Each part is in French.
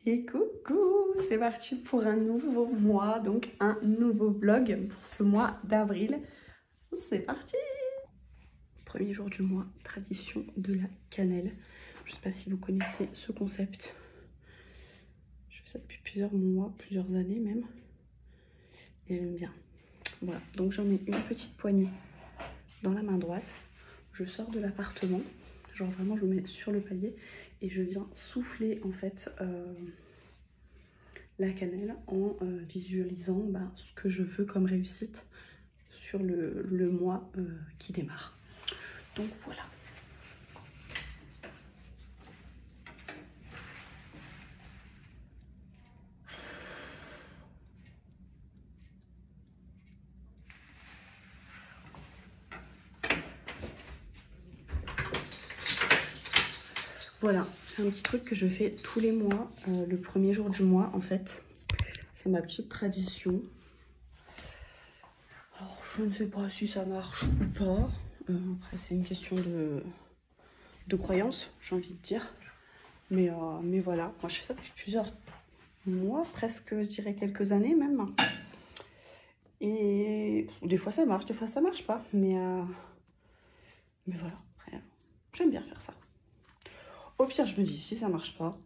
Et coucou, c'est parti pour un nouveau mois, donc un nouveau vlog pour ce mois d'avril. C'est parti! Premier jour du mois, tradition de la cannelle. Je ne sais pas si vous connaissez ce concept. Je fais ça depuis plusieurs mois, plusieurs années même. Et j'aime bien. Voilà, donc j'en ai une petite poignée dans la main droite. Je sors de l'appartement, genre vraiment je me mets sur le palier et je viens souffler en fait la cannelle en visualisant ce que je veux comme réussite sur le mois qui démarre. Donc voilà. Voilà, c'est un petit truc que je fais tous les mois, le premier jour du mois en fait. C'est ma petite tradition. Alors je ne sais pas si ça marche ou pas. Après c'est une question de croyance, j'ai envie de dire. Mais voilà, moi je fais ça depuis plusieurs mois, presque je dirais quelques années même. Et des fois ça marche, des fois ça marche pas. Mais voilà, après j'aime bien faire ça. Au pire, je me dis, si ça marche pas,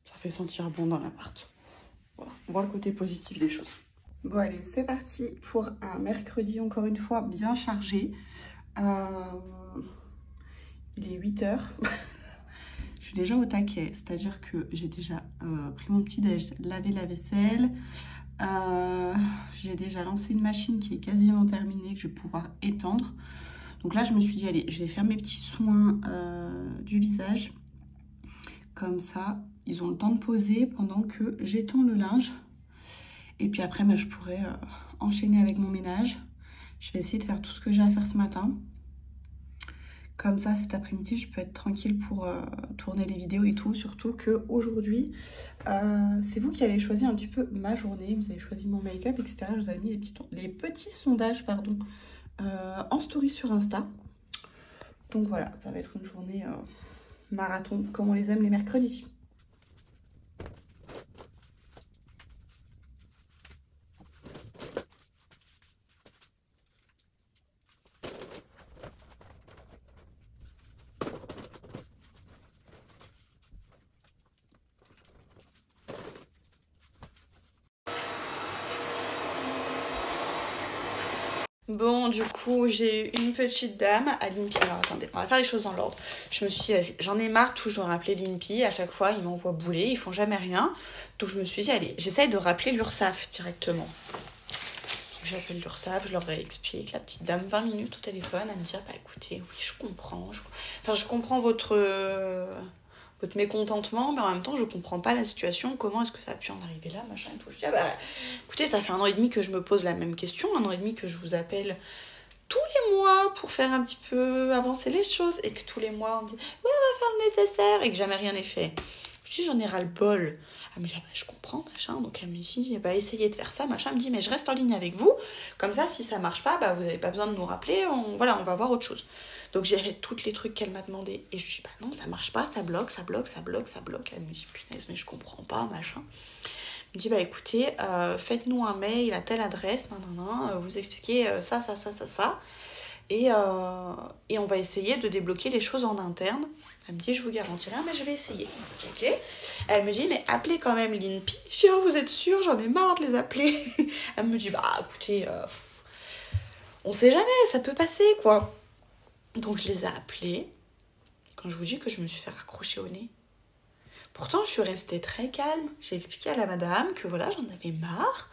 ça fait sentir bon dans l'appart. Voilà, on voit le côté positif des choses. Bon allez, c'est parti pour un mercredi, encore une fois, bien chargé. Il est 8 h. Je suis déjà au taquet, c'est-à-dire que j'ai déjà pris mon petit-déj, lavé la vaisselle. J'ai déjà lancé une machine qui est quasiment terminée, que je vais pouvoir étendre. Donc là, je me suis dit, allez, je vais faire mes petits soins du visage. Comme ça, ils ont le temps de poser pendant que j'étends le linge. Et puis après, je pourrais enchaîner avec mon ménage. Je vais essayer de faire tout ce que j'ai à faire ce matin. Comme ça, cet après-midi, je peux être tranquille pour tourner les vidéos et tout. Surtout qu'aujourd'hui, c'est vous qui avez choisi un petit peu ma journée. Vous avez choisi mon make-up, etc. Je vous avais mis les petits sondages en story sur Insta. Donc voilà, ça va être une journée marathon, comme on les aime les mercredis. Bon, du coup, j'ai eu une petite dame à l'INPI. Alors, attendez, on va faire les choses dans l'ordre. Je me suis dit, j'en ai marre toujours d'appeler l'INPI. À chaque fois, ils m'envoient bouler, ils font jamais rien. Donc, je me suis dit, allez, j'essaye de rappeler l'URSSAF directement. J'appelle l'URSSAF, je leur explique. La petite dame, 20 minutes au téléphone, elle me dit, bah écoutez, oui, je comprends. Je comprends votre mécontentement, mais en même temps, je comprends pas la situation. Comment est-ce que ça a pu en arriver là, machin et tout. Je dis, écoutez, ça fait 1 an et demi que je me pose la même question, 1 an et demi que je vous appelle tous les mois pour faire un petit peu avancer les choses, et que tous les mois, on dit, ouais, on va faire le nécessaire, et que jamais rien n'est fait. Je dis, j'en ai ras le bol. Elle me dit, je comprends, machin. Donc elle me dit, essayez de faire ça, machin. Elle me dit, mais je reste en ligne avec vous. Comme ça, si ça marche pas, vous n'avez pas besoin de nous rappeler. On va voir autre chose. Donc j'ai fait tous les trucs qu'elle m'a demandé. Et je dis, non, ça marche pas, ça bloque, ça bloque, ça bloque, ça bloque. Elle me dit, punaise, mais je comprends pas, machin. Elle me dit, écoutez, faites-nous un mail à telle adresse, vous expliquez ça. Et on va essayer de débloquer les choses en interne. Elle me dit, je vous garantis rien, mais je vais essayer. Ok. Elle me dit, mais appelez quand même l'INPI. Je dis, vous êtes sûre, j'en ai marre de les appeler. Elle me dit, écoutez, on sait jamais, ça peut passer, quoi. Donc je les ai appelés. Quand je vous dis que je me suis fait raccrocher au nez. Pourtant, je suis restée très calme. J'ai expliqué à la madame que voilà, j'en avais marre.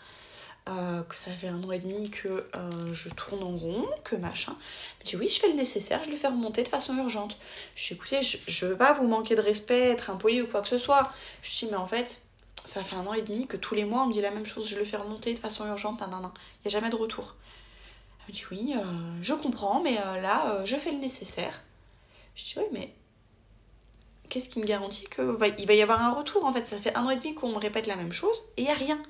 Que ça fait 1 an et demi que je tourne en rond, que machin. Elle me dit, oui, je fais le nécessaire, je le fais remonter de façon urgente. Je dis, écoutez, je veux pas vous manquer de respect, être impoli ou quoi que ce soit. Je dis, mais en fait, ça fait 1 an et demi que tous les mois, on me dit la même chose, je le fais remonter de façon urgente, Il n'y a jamais de retour. Elle me dit, oui, je comprends, mais là, je fais le nécessaire. Je dis, oui, mais qu'est-ce qui me garantit qu'il va y avoir un retour, en fait? Ça fait 1 an et demi qu'on me répète la même chose et il n'y a rien.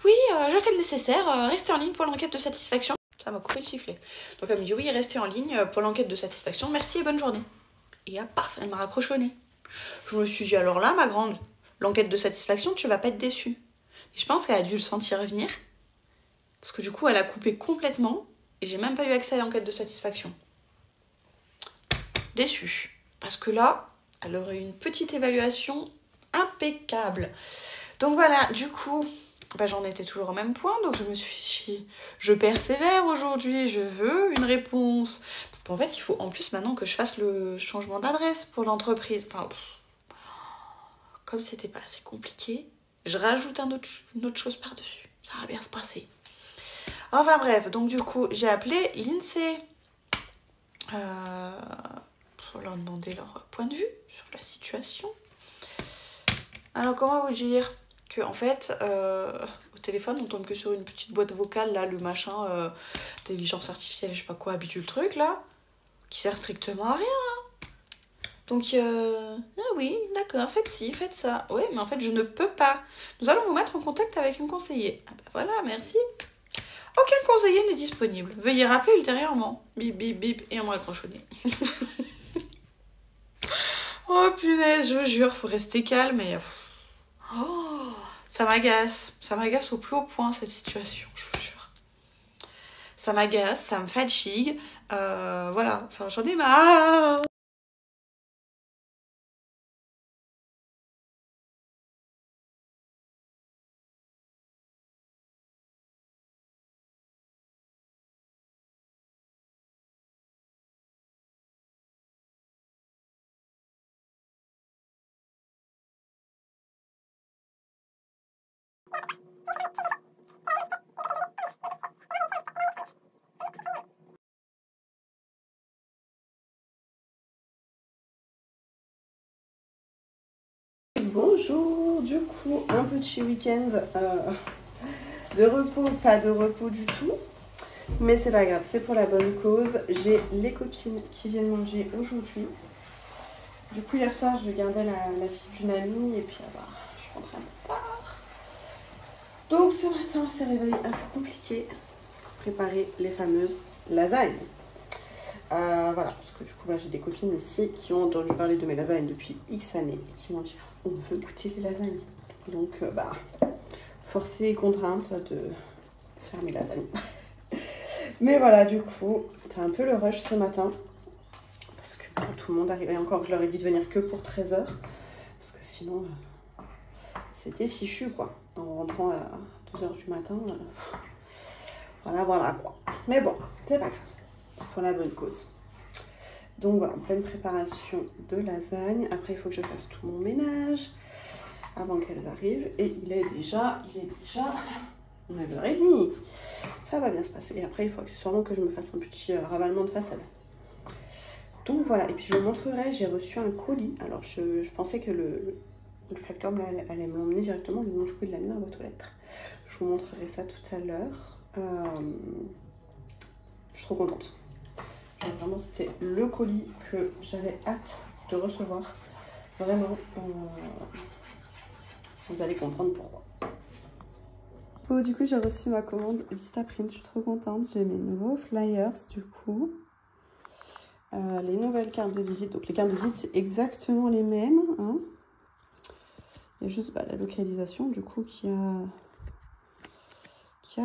Oui, je fais le nécessaire, restez en ligne pour l'enquête de satisfaction. Ça m'a coupé le sifflet. Donc elle me dit, oui, restez en ligne pour l'enquête de satisfaction, merci et bonne journée. Et paf, elle m'a raccroché au nez. Je me suis dit, alors là, ma grande, l'enquête de satisfaction, tu vas pas être déçu. Et je pense qu'elle a dû le sentir venir. Parce que du coup, elle a coupé complètement. Et j'ai même pas eu accès à l'enquête de satisfaction. Déçue. Parce que là, elle aurait eu une petite évaluation impeccable. Donc voilà, du coup, bah, j'en étais toujours au même point. Donc je me suis dit, je persévère aujourd'hui, je veux une réponse. Parce qu'en fait, il faut en plus maintenant que je fasse le changement d'adresse pour l'entreprise. Enfin, comme c'était pas assez compliqué, je rajoute une autre chose par-dessus. Ça va bien se passer. Enfin bref, donc du coup, j'ai appelé l'INSEE pour leur demander leur point de vue sur la situation. Alors, comment vous dire que en fait, au téléphone, on tombe que sur une petite boîte vocale, là, le machin d'intelligence artificielle, je sais pas quoi, habitue le truc, là, qui sert strictement à rien. Hein. Donc, ah oui, d'accord, faites ci, faites ça. Oui, mais en fait, je ne peux pas. Nous allons vous mettre en contact avec un conseiller. Ah bah voilà, merci. Aucun conseiller n'est disponible. Veuillez rappeler ultérieurement. Bip, bip, bip. Et on me raccroche au nez. Oh punaise, je vous jure, faut rester calme et... Oh, ça m'agace. Ça m'agace au plus haut point, cette situation, je vous jure. Ça m'agace, ça me fatigue. Voilà, enfin, j'en ai marre. Bonjour, du coup un petit week-end de repos, pas de repos du tout, mais c'est pas grave, c'est pour la bonne cause. J'ai les copines qui viennent manger aujourd'hui. Du coup hier soir je gardais la fille d'une amie et puis bah, je suis rentrée un peu tard. Donc ce matin c'est réveil un peu compliqué pour préparer les fameuses lasagnes. Voilà, parce que du coup bah, j'ai des copines ici qui ont entendu parler de mes lasagnes depuis X années et qui m'ont dit on veut goûter les lasagnes. Donc bah forcée et contrainte de faire mes lasagnes. Mais voilà, du coup c'est un peu le rush ce matin parce que bah, tout le monde arrive et encore je leur ai dit de venir que pour 13 h parce que sinon c'était fichu quoi. En rentrant à 2 h du matin, voilà quoi. Mais bon, c'est pas grave. C'est pour la bonne cause. Donc voilà, en pleine préparation de lasagne. Après, il faut que je fasse tout mon ménage avant qu'elles arrivent. Et il est déjà 9 h 30. Ça va bien se passer. Et après, il faut accessoirement que je me fasse un petit ravalement de façade. Donc voilà, et puis je vous montrerai, j'ai reçu un colis. Alors, je pensais que le facteur allait me l'emmener directement, mais non, du coup, il l'a mis dans la boîte aux lettres. Je vous montrerai ça tout à l'heure. Je suis trop contente. Genre, vraiment, c'était le colis que j'avais hâte de recevoir. Vraiment, vous allez comprendre pourquoi. Bon, du coup, j'ai reçu ma commande Vistaprint. Je suis trop contente. J'ai mes nouveaux flyers, du coup. Les nouvelles cartes de visite. Donc, les cartes de visite, c'est exactement les mêmes. Hein. Il y a juste bah, la localisation, du coup, qui a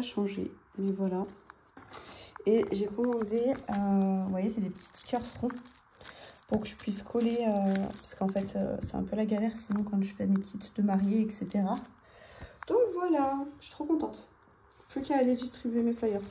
changé. Mais voilà. Et j'ai commandé, vous voyez, c'est des petits stickers ronds pour que je puisse coller, parce qu'en fait, c'est un peu la galère sinon quand je fais mes kits de mariée, etc. Donc voilà, je suis trop contente. Plus qu'à aller distribuer mes flyers.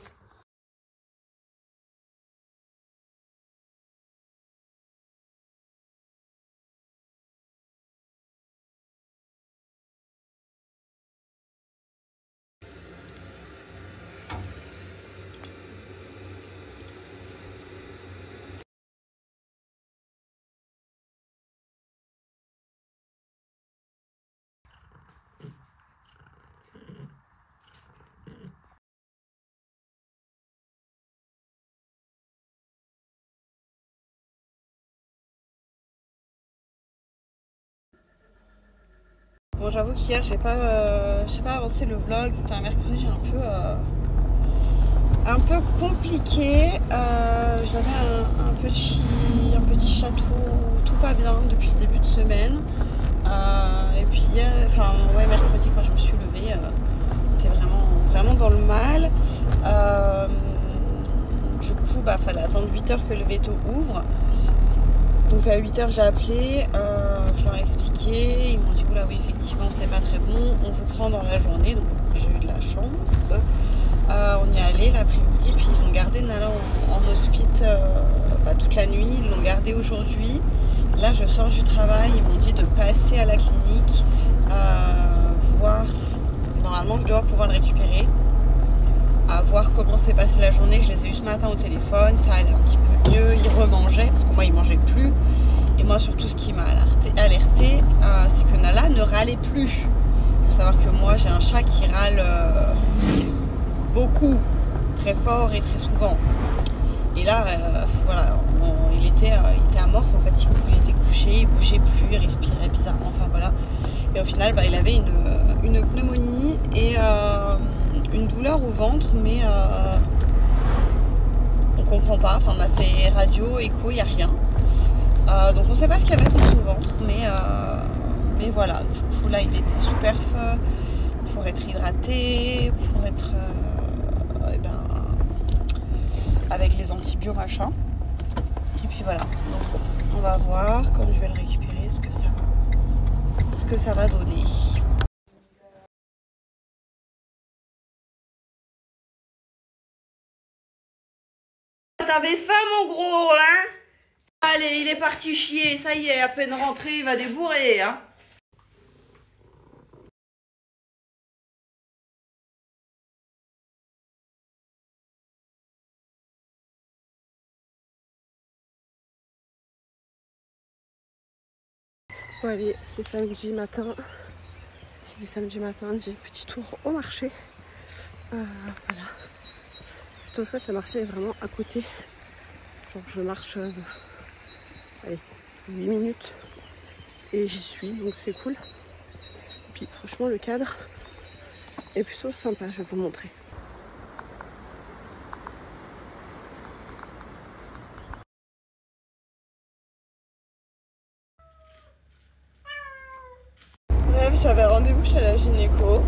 Bon, j'avoue qu'hier, j'ai pas avancé le vlog. C'était un mercredi un peu compliqué. J'avais un petit château tout pas bien depuis le début de semaine. Et puis enfin ouais, mercredi quand je me suis levée, j'étais vraiment dans le mal. Du coup fallait attendre 8h que le veto ouvre. Donc à 8h j'ai appelé, je leur ai expliqué, ils m'ont dit oula oui effectivement c'est pas très bon, on vous prend dans la journée, donc j'ai eu de la chance. On y est allé l'après-midi, puis ils ont gardé Nala en hospice toute la nuit, ils l'ont gardé aujourd'hui. Là je sors du travail, ils m'ont dit de passer à la clinique, voir, normalement je dois pouvoir le récupérer, à voir comment s'est passée la journée. Je les ai eu ce matin au téléphone, ça allait un petit peu mieux, ils remangeaient, parce que moi ils mangeaient plus. Et moi surtout ce qui m'a alerté, c'est que Nala ne râlait plus. Il faut savoir que moi j'ai un chat qui râle beaucoup, très fort et très souvent. Et là, voilà, il était amorphe en fait, il était couché, il bougeait plus, il respirait bizarrement, enfin voilà. Et au final, il avait une pneumonie et une douleur au ventre, mais on comprend pas. Enfin, on a fait radio, écho, il n'y a rien. Donc on sait pas ce qu'il y avait contre son ventre, mais voilà. Du coup là, il était super pour être hydraté, pour être avec les antibiotiques machin. Et puis voilà. Donc on va voir quand je vais le récupérer ce que ça va donner. T'avais faim mon gros, hein? Allez, il est parti chier, ça y est, à peine rentré, il va débourrer, hein? Bon allez, c'est samedi matin. J'ai dit samedi matin, j'ai petit tour au marché. Voilà. Juste au fait, le marché est vraiment à côté. Genre je marche allez, 8 minutes et j'y suis, donc c'est cool. Et puis franchement le cadre est plutôt sympa, je vais vous montrer. Bref, j'avais rendez-vous chez la gynéco.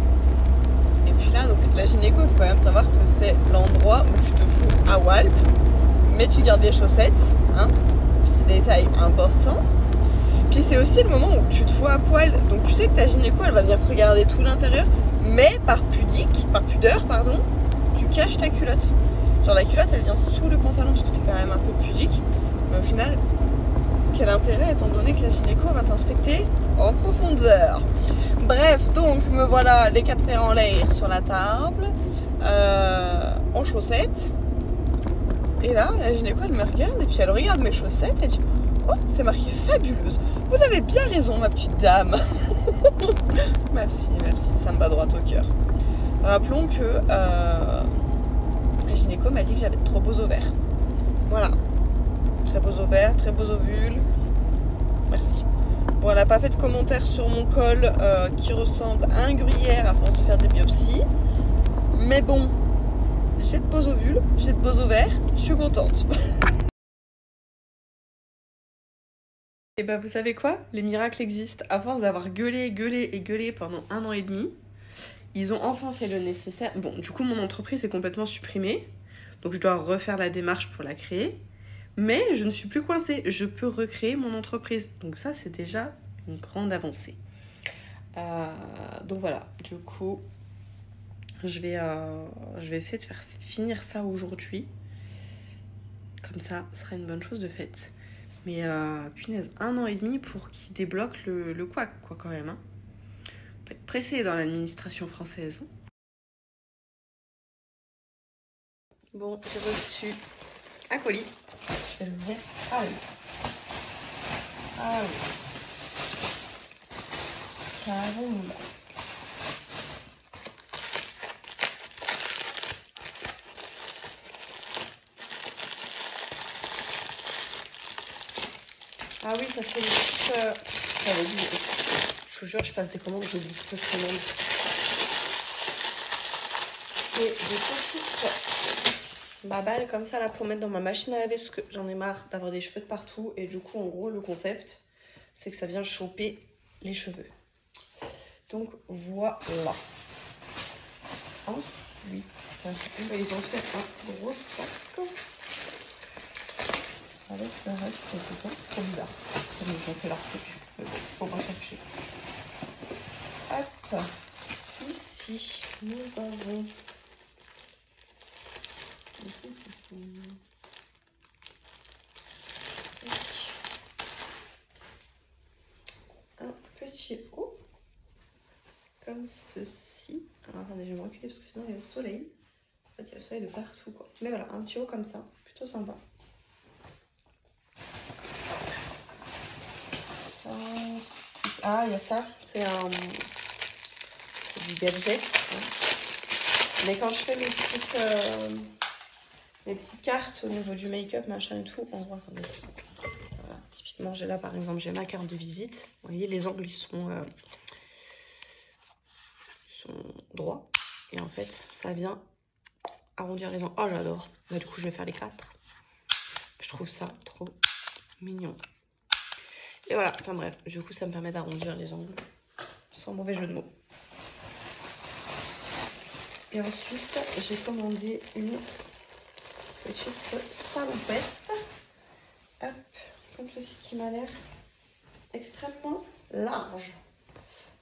Et puis là, donc la gynéco, il faut quand même savoir que c'est l'endroit où tu te fous à Walp, mais tu gardes les chaussettes, hein, petit détail important. Puis c'est aussi le moment où tu te fous à poil, donc tu sais que ta gynéco, elle va venir te regarder tout l'intérieur, mais par pudeur, tu caches ta culotte. Genre la culotte, elle vient sous le pantalon, parce que t'es quand même un peu pudique, mais au final, quel intérêt étant donné que la gynéco va t'inspecter en profondeur. Bref, donc me voilà les 4 fers en l'air sur la table, en chaussettes. Et là, la gynéco elle me regarde et puis elle regarde mes chaussettes, elle dit oh, c'est marqué fabuleuse. Vous avez bien raison ma petite dame. Merci, ça me va droit au cœur. Rappelons que la gynéco m'a dit que j'avais de trop beaux ovaires. Voilà. Très beaux ovaires, très beaux ovules. Merci. Bon, elle n'a pas fait de commentaire sur mon col qui ressemble à un gruyère à force de faire des biopsies. Mais bon, j'ai de beaux ovules, j'ai de beaux ovaires, je suis contente. Et vous savez quoi? Les miracles existent. À force d'avoir gueulé pendant 1 an et demi, ils ont enfin fait le nécessaire. Bon, du coup, mon entreprise est complètement supprimée. Donc, je dois refaire la démarche pour la créer. Mais je ne suis plus coincée, je peux recréer mon entreprise. Donc ça, c'est déjà une grande avancée. Donc voilà, du coup, je vais essayer de faire finir ça aujourd'hui. Comme ça, ce sera une bonne chose de faite. Mais punaise, 1 an et demi pour qu'ils débloquent le couac, quoi, quand même. Hein. On peut être pressé dans l'administration française. Hein. Bon, j'ai reçu un colis. Je vais l'ouvrir. Ah oui. Ah oui. Qu'avons-nous là? Ah oui, ça c'est les petites... J'avais oublié. Je vous jure, je passe des commandes, j'oublie ce que je commande. Et des petites babales comme ça là pour mettre dans ma machine à laver parce que j'en ai marre d'avoir des cheveux de partout. Et du coup, en gros, le concept, c'est que ça vient choper les cheveux. Donc voilà. Ensuite, ils ont fait un gros sac avec le reste dedans. Trop bizarre. Comme ils ont fait leur truc. Mais bon, faut pas chercher. Hop. Ici, nous avons un petit haut comme ceci. Alors attendez, je vais me reculer parce que sinon il y a le soleil. En fait, il y a le soleil de partout quoi. Mais voilà, un petit haut comme ça, plutôt sympa. Ah, il y a ça, c'est du gadget. Mais quand je fais mes petites cartes au niveau du make-up, machin et tout, on voit attendez. Voilà, typiquement, j'ai là par exemple, j'ai ma carte de visite. Vous voyez, les angles ils sont droits. Et en fait, ça vient arrondir les angles. Oh, j'adore. Bah, du coup, je vais faire les 4. Je trouve ça trop mignon. Et voilà, enfin bref, du coup, ça me permet d'arrondir les angles. Sans mauvais jeu de mots. Et ensuite, j'ai commandé une petite salopette. Hop, comme ceci qui m'a l'air extrêmement large.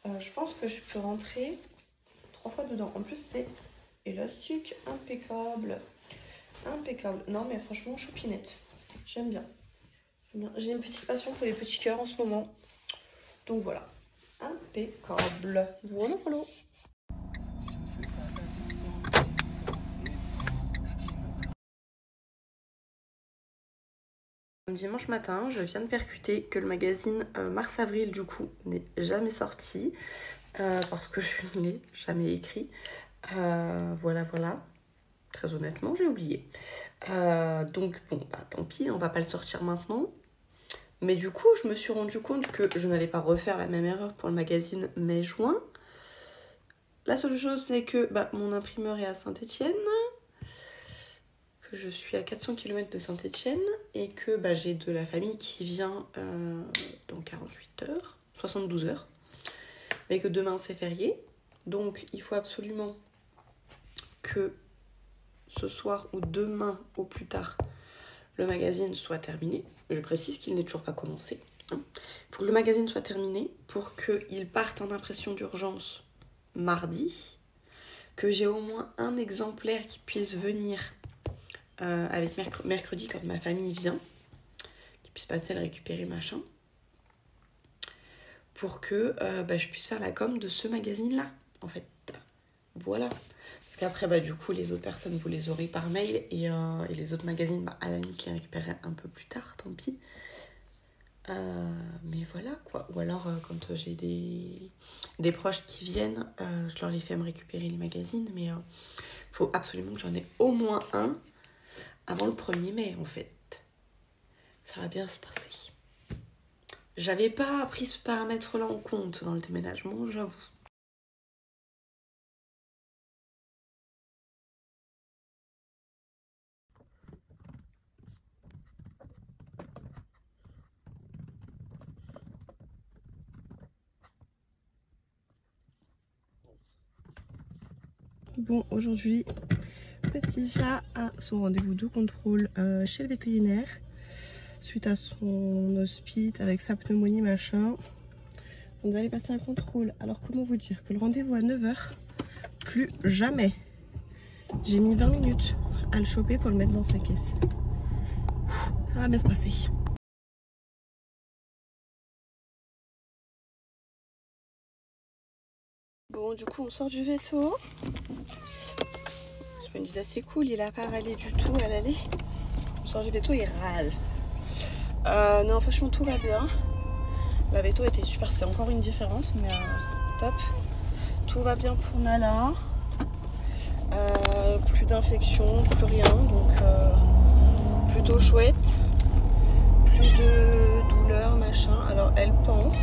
Je pense que je peux rentrer 3 fois dedans. En plus, c'est élastique, impeccable. Impeccable. Non, mais franchement, choupinette. J'aime bien. J'ai une petite passion pour les petits cœurs en ce moment. Donc voilà. Impeccable. Voilà, voilà. Dimanche matin, je viens de percuter que le magazine Mars-Avril, du coup, n'est jamais sorti. Parce que je ne l'ai jamais écrit. Voilà, voilà. Très honnêtement, j'ai oublié. Donc, bon, bah, tant pis, on va pas le sortir maintenant. Mais du coup, je me suis rendu compte que je n'allais pas refaire la même erreur pour le magazine mai-juin. La seule chose, c'est que bah, mon imprimeur est à Saint-Étienne, que je suis à 400 km de Saint-Étienne et que bah, j'ai de la famille qui vient dans 48 heures, 72 heures. Mais que demain, c'est férié. Donc, il faut absolument que ce soir ou demain au plus tard, le magazine soit terminé. Je précise qu'il n'est toujours pas commencé. Il faut que le magazine soit terminé pour qu'il parte en impression d'urgence mardi, que j'ai au moins un exemplaire qui puisse venir avec mercredi quand ma famille vient, qui puisse passer le récupérer, machin, pour que bah, je puisse faire la com de ce magazine-là, en fait. Voilà. Parce qu'après, bah, du coup, les autres personnes, vous les aurez par mail. Et les autres magazines, bah, à la limite, les récupérerai un peu plus tard, tant pis. Mais voilà, quoi. Ou alors, quand j'ai des proches qui viennent, je leur les fais me récupérer les magazines. Mais il faut absolument que j'en ai au moins un avant le 1er mai, en fait. Ça va bien se passer. J'avais pas pris ce paramètre-là en compte dans le déménagement, j'avoue. Bon, aujourd'hui, petit chat a son rendez-vous de contrôle chez le vétérinaire suite à son hospite avec sa pneumonie machin. On doit aller passer un contrôle. Alors comment vous dire que le rendez-vous à 9 h, plus jamais. J'ai mis 20 minutes à le choper pour le mettre dans sa caisse. Ça va bien se passer. Bon, du coup, on sort du veto. Je me disais, c'est cool, il a pas râlé du tout à l'aller. On sort du veto, il râle. Non, franchement, tout va bien. La veto était super, c'est encore une différence, mais top. Tout va bien pour Nala. Plus d'infection, plus rien, donc plutôt chouette. Plus de douleur, machin. Alors, elle pense.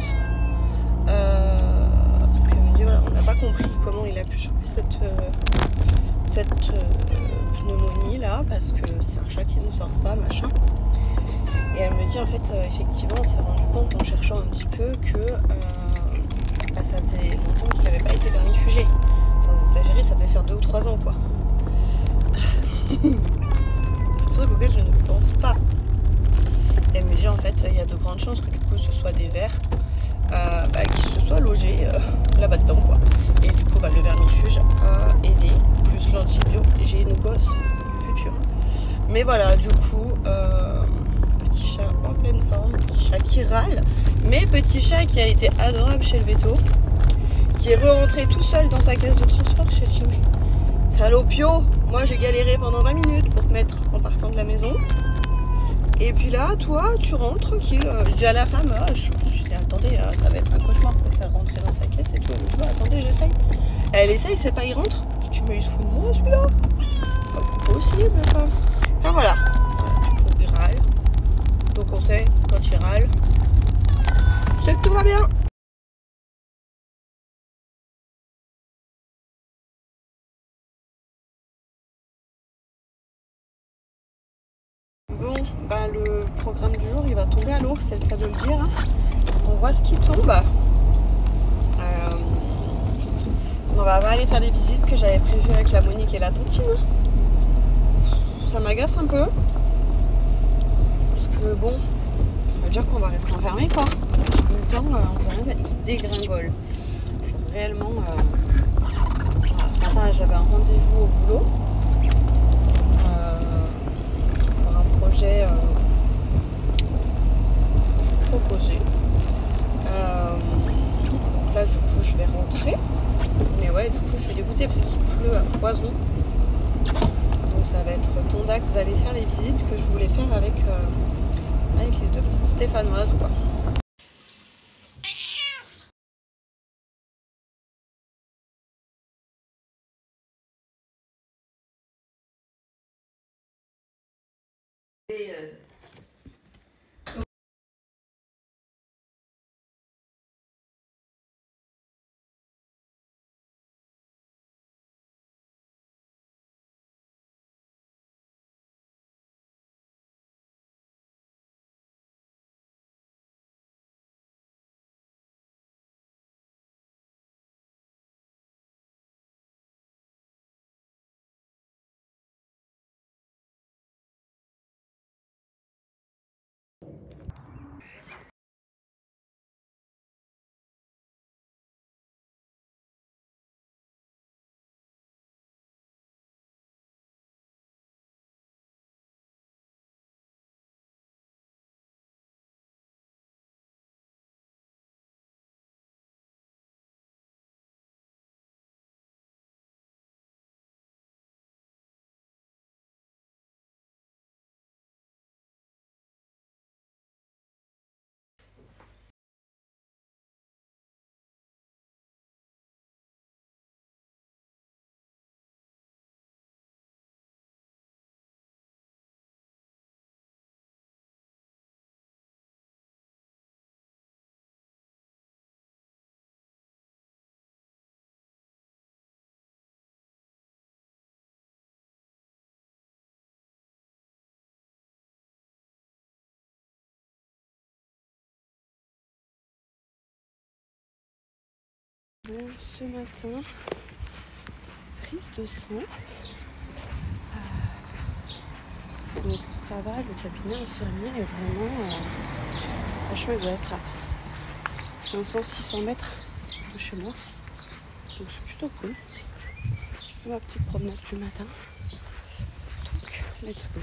Parce qu'elle me dit, voilà, on n'a pas compris comment il a pu choper cette pneumonie là, parce que c'est un chat qui ne sort pas, machin. Et elle me dit en fait, effectivement, on s'est rendu compte en cherchant un petit peu que Là, ça faisait longtemps qu'il n'avait pas été vermifugé. Sans exagérer, ça devait faire 2 ou 3 ans, quoi. C'est sûr auquel je ne pense pas. Et me dit, en fait, il y a de grandes chances que du coup, ce soit des vers qui se soient logés là-bas dedans, quoi. Et du coup, le vermifuge a aidé, plus l'antibio-génogos du futur. Mais voilà, du coup, petit chat en pleine forme, petit chat qui râle, mais petit chat qui a été adorable chez le veto, qui est re-rentré tout seul dans sa caisse de transport. Je dis, mais salopio, moi j'ai galéré pendant 20 minutes pour te mettre en partant de la maison. Et puis là, toi, tu rentres tranquille. Je dis à la femme, je dis, attendez, ça va être un cauchemar pour le faire rentrer dans sa caisse et tout. Elle me dit, attendez, j'essaye. Elle essaye, c'est pas, il rentre. Je dis, mais il se fout de moi celui-là. Pas possible, quoi. Enfin voilà, du coup il râle. Donc on sait, quand il râle, c'est que tout va bien. Bon, le programme du jour il va tomber à l'eau, c'est le cas de le dire. Hein. On voit ce qui tombe. On va aller faire des visites que j'avais prévues avec la Monique et la tontine. Ça m'agace un peu. Parce que bon, on va dire qu'on va rester enfermé quoi. En même temps, il dégringole. Je suis réellement. Voilà, ce matin j'avais un rendez-vous au boulot pour un projet proposé. Donc là du coup je vais rentrer. Mais ouais, du coup je suis dégoûtée parce qu'il pleut à foison. Donc ça va être ton axe d'aller faire les visites que je voulais faire avec les 2 petites stéphanoises quoi. Bon, ce matin, prise de sang. Donc ça va, le cabinet infirmier est vraiment... franchement, il doit être à 500-600 mètres de chez moi. Donc c'est plutôt cool. Ma petite promenade du matin. Donc, let's go.